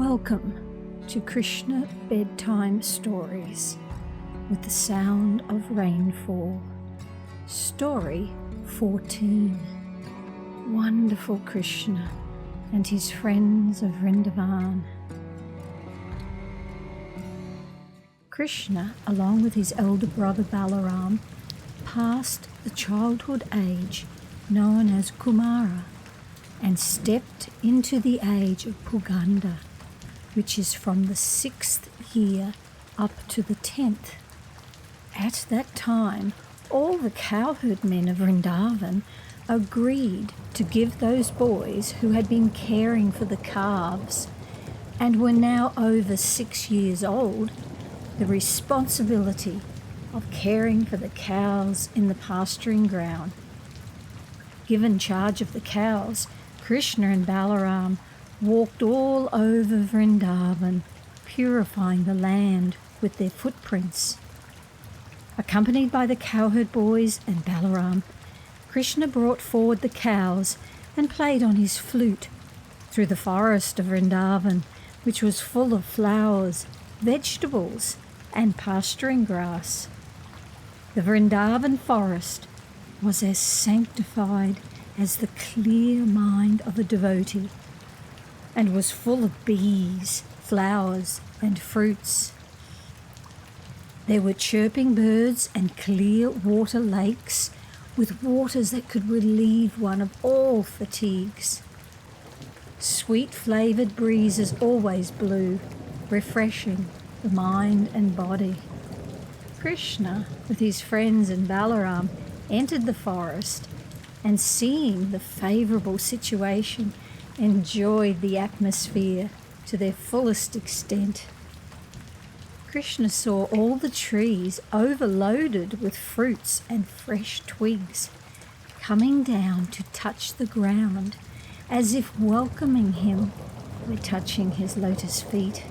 Welcome to Krishna Bedtime Stories with the sound of rainfall. Story 14. Wonderful Krishna and his friends of Vrindavan. Krishna, along with his elder brother Balarama, passed the childhood age known as Kumara and stepped into the age of Puganda, which is from the 6th year up to the 10th. At that time, all the cowherd men of Vrindavan agreed to give those boys who had been caring for the calves and were now over 6 years old the responsibility of caring for the cows in the pasturing ground. Given charge of the cows, Krishna and Balarama walked all over Vrindavan, purifying the land with their footprints. Accompanied by the cowherd boys and Balarama, Krishna brought forward the cows and played on his flute through the forest of Vrindavan, which was full of flowers, vegetables, and pasturing grass. The Vrindavan forest was as sanctified as the clear mind of a devotee, and was full of bees, flowers, and fruits. There were chirping birds and clear water lakes with waters that could relieve one of all fatigues. Sweet-flavoured breezes always blew, refreshing the mind and body. Krishna, with his friends and Balarama, entered the forest and, seeing the favourable situation, enjoyed the atmosphere to their fullest extent. Krishna saw all the trees overloaded with fruits and fresh twigs, coming down to touch the ground as if welcoming him by touching his lotus feet.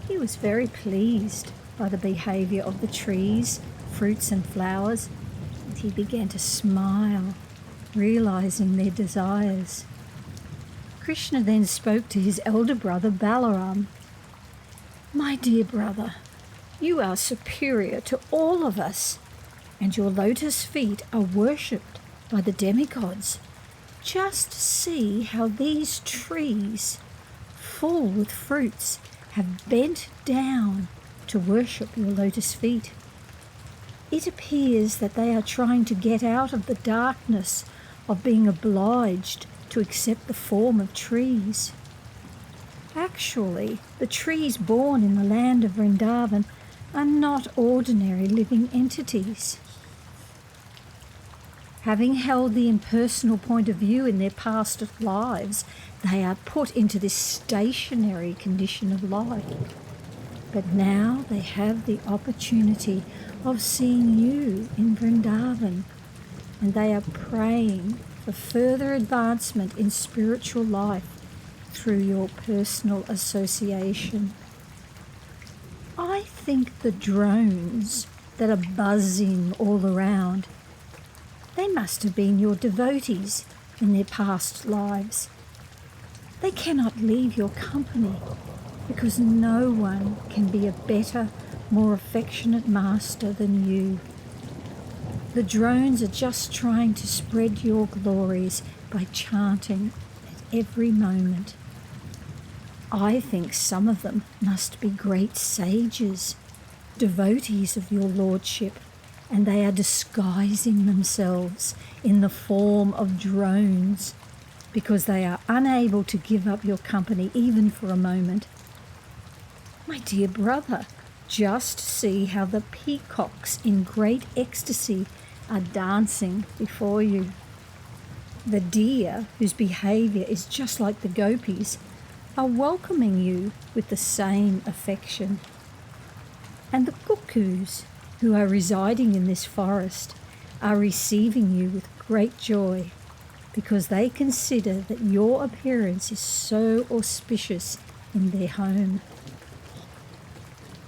He was very pleased by the behaviour of the trees, fruits and flowers, and he began to smile, realising their desires. Krishna then spoke to his elder brother Balarama. "My dear brother, you are superior to all of us, and your lotus feet are worshipped by the demigods. Just see how these trees, full with fruits, have bent down to worship your lotus feet. It appears that they are trying to get out of the darkness of being obliged to accept the form of trees. Actually, the trees born in the land of Vrindavan are not ordinary living entities. Having held the impersonal point of view in their past lives, they are put into this stationary condition of life. But now they have the opportunity of seeing you in Vrindavan, and they are praying for further advancement in spiritual life through your personal association. I think the drones that are buzzing all around, they must have been your devotees in their past lives. They cannot leave your company because no one can be a better, more affectionate master than you. The drones are just trying to spread your glories by chanting at every moment. I think some of them must be great sages, devotees of your lordship, and they are disguising themselves in the form of drones because they are unable to give up your company even for a moment. My dear brother, just see how the peacocks in great ecstasy are dancing before you. The deer, whose behaviour is just like the gopis, are welcoming you with the same affection. And the cuckoos, who are residing in this forest, are receiving you with great joy because they consider that your appearance is so auspicious in their home.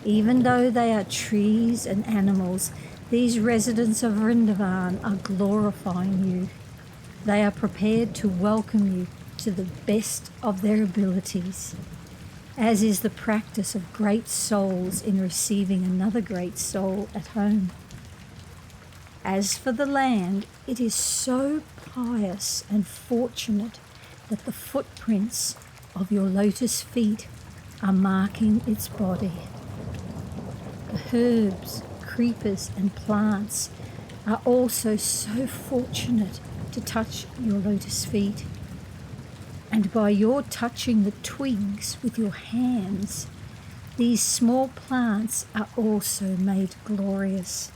Even though they are trees and animals, these residents of Vrindavan are glorifying you. They are prepared to welcome you to the best of their abilities. as is the practice of great souls in receiving another great soul at home. As for the land, it is so pious and fortunate that the footprints of your lotus feet are marking its body. The herbs, creepers, and plants are also so fortunate to touch your lotus feet. And by your touching the twigs with your hands, these small plants are also made glorious.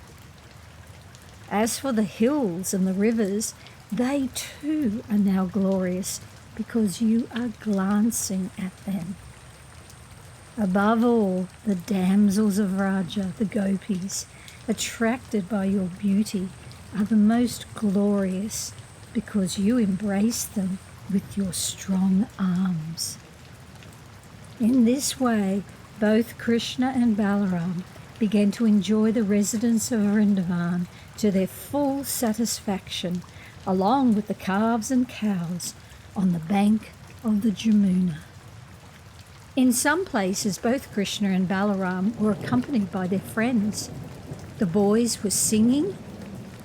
As for the hills and the rivers, they too are now glorious because you are glancing at them. Above all, the damsels of Raja, the gopis, attracted by your beauty, are the most glorious because you embrace them with your strong arms. In this way, both Krishna and Balaram began to enjoy the residence of Vrindavan to their full satisfaction, along with the calves and cows on the bank of the Jamuna. In some places, both Krishna and Balaram were accompanied by their friends. The boys were singing,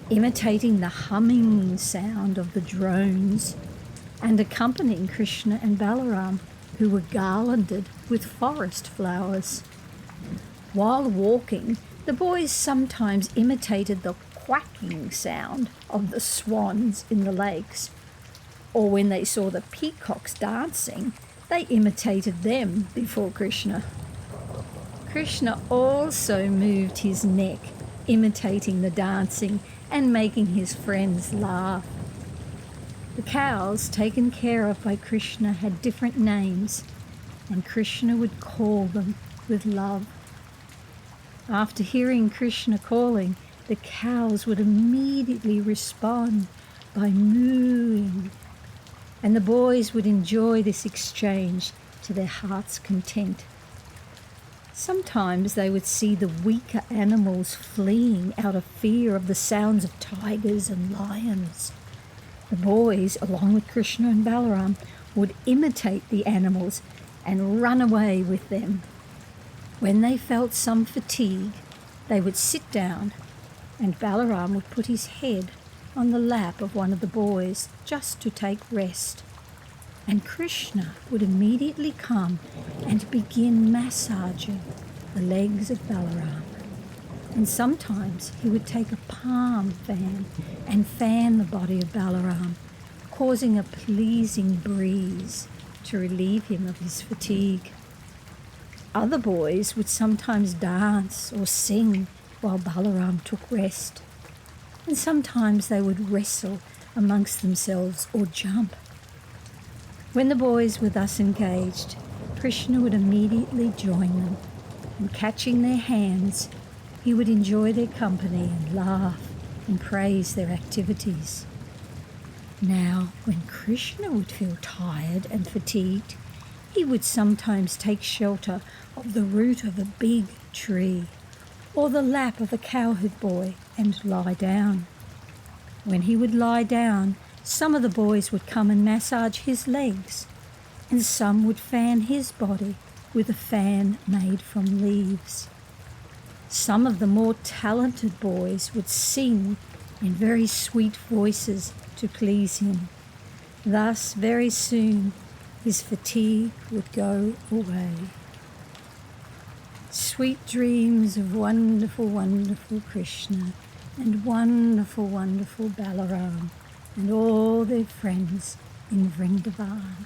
imitating the humming sound of the drones, and accompanying Krishna and Balaram, who were garlanded with forest flowers. While walking, the boys sometimes imitated the quacking sound of the swans in the lakes, or when they saw the peacocks dancing, they imitated them before Krishna. Krishna also moved his neck, imitating the dancing and making his friends laugh. The cows taken care of by Krishna had different names, and Krishna would call them with love. After hearing Krishna calling, the cows would immediately respond by mooing, and the boys would enjoy this exchange to their heart's content. Sometimes they would see the weaker animals fleeing out of fear of the sounds of tigers and lions. The boys, along with Krishna and Balaram, would imitate the animals and run away with them. When they felt some fatigue, they would sit down, and Balaram would put his head on the lap of one of the boys just to take rest. And Krishna would immediately come and begin massaging the legs of Balaram. And sometimes he would take a palm fan and fan the body of Balaram, causing a pleasing breeze to relieve him of his fatigue. Other boys would sometimes dance or sing while Balaram took rest. And sometimes they would wrestle amongst themselves or jump. When the boys were thus engaged, Krishna would immediately join them, and catching their hands, he would enjoy their company and laugh and praise their activities. Now, when Krishna would feel tired and fatigued, he would sometimes take shelter of the root of a big tree or the lap of a cowherd boy and lie down. When he would lie down, some of the boys would come and massage his legs, and some would fan his body with a fan made from leaves. Some of the more talented boys would sing in very sweet voices to please him. Thus, very soon, his fatigue would go away. Sweet dreams of wonderful, wonderful Krishna and wonderful, wonderful Balaram and all their friends in Vrindavan.